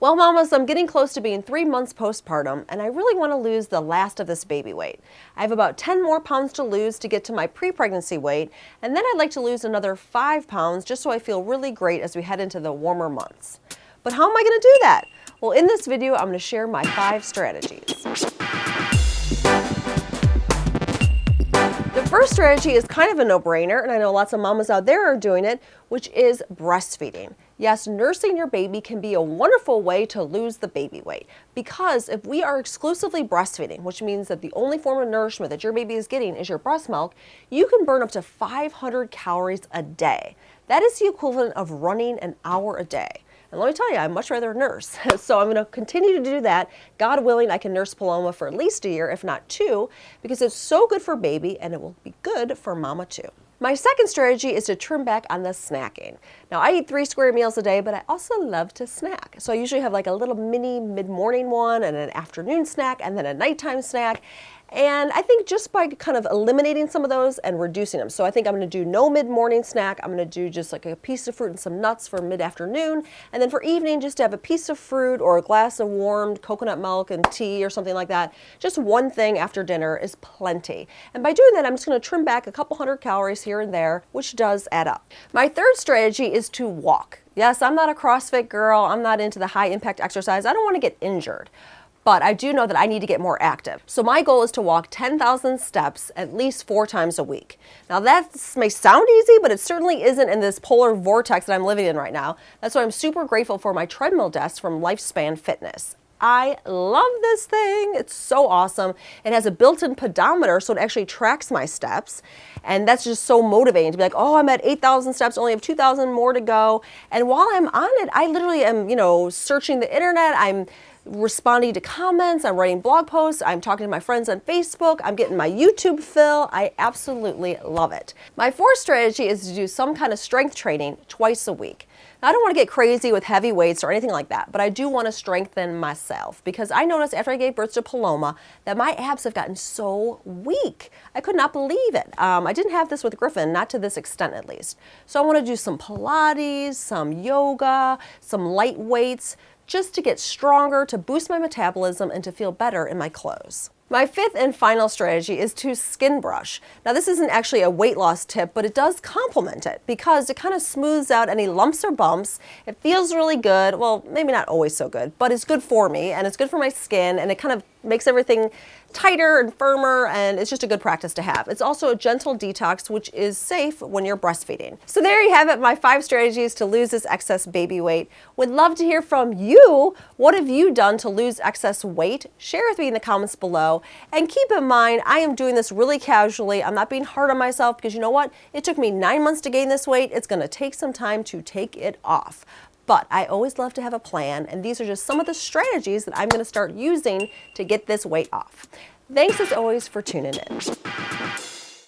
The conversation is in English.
Well, mamas, I'm getting close to being 3 months postpartum, and I really want to lose the last of this baby weight. I have about 10 more pounds to lose to get to my pre-pregnancy weight, and then I'd like to lose another 5 pounds just so I feel really great as we head into the warmer months. But how am I going to do that? Well, in this video, I'm going to share my 5 strategies. The first strategy is kind of a no-brainer, and I know lots of mamas out there are doing it, which is breastfeeding. Yes, nursing your baby can be a wonderful way to lose the baby weight, because if we are exclusively breastfeeding, which means that the only form of nourishment that your baby is getting is your breast milk, you can burn up to 500 calories a day. That is the equivalent of running an hour a day. And let me tell you, I'd much rather nurse. So I'm going to continue to do that. God willing, I can nurse Paloma for at least a year, if not 2, because it's so good for baby and it will be good for mama too. My second strategy is to trim back on the snacking. Now, I eat 3 square meals a day, but I also love to snack. So I usually have like a little mini mid-morning one and an afternoon snack and then a nighttime snack. And I think just by kind of eliminating some of those and reducing them. So I think I'm going to do no mid-morning snack. I'm going to do just like a piece of fruit and some nuts for mid-afternoon. And then for evening, just to have a piece of fruit or a glass of warmed coconut milk and tea or something like that. Just one thing after dinner is plenty. And by doing that, I'm just going to trim back a couple hundred calories here and there, which does add up. My third strategy is to walk. Yes, I'm not a CrossFit girl. I'm not into the high impact exercise. I don't want to get injured. But I do know that I need to get more active. So my goal is to walk 10,000 steps at least 4 times a week. Now that may sound easy, but it certainly isn't in this polar vortex that I'm living in right now. That's why I'm super grateful for my treadmill desk from Lifespan Fitness. I love this thing. It's so awesome. It has a built-in pedometer, so it actually tracks my steps. And that's just so motivating to be like, oh, I'm at 8,000 steps, only have 2,000 more to go. And while I'm on it, I literally am, searching the internet. I'm responding to comments, I'm writing blog posts, I'm talking to my friends on Facebook, I'm getting my YouTube fill. I absolutely love it. My fourth strategy is to do some kind of strength training twice a week. Now, I don't want to get crazy with heavy weights or anything like that, but I do want to strengthen myself because I noticed after I gave birth to Paloma that my abs have gotten so weak. I could not believe it. I didn't have this with Griffin, not to this extent at least. So I want to do some Pilates, some yoga, some light weights, just to get stronger, to boost my metabolism, and to feel better in my clothes. My fifth and final strategy is to skin brush. Now, this isn't actually a weight loss tip, but it does complement it because it kind of smooths out any lumps or bumps. It feels really good. Well, maybe not always so good, but it's good for me and it's good for my skin, and it kind of makes everything tighter and firmer, and it's just a good practice to have. It's also a gentle detox, which is safe when you're breastfeeding. So there you have it, my 5 strategies to lose this excess baby weight. Would love to hear from you. What have you done to lose excess weight? Share with me in the comments below. And keep in mind, I am doing this really casually. I'm not being hard on myself because you know what? It took me 9 months to gain this weight. It's going to take some time to take it off. But I always love to have a plan, and these are just some of the strategies that I'm going to start using to get this weight off. Thanks as always for tuning in.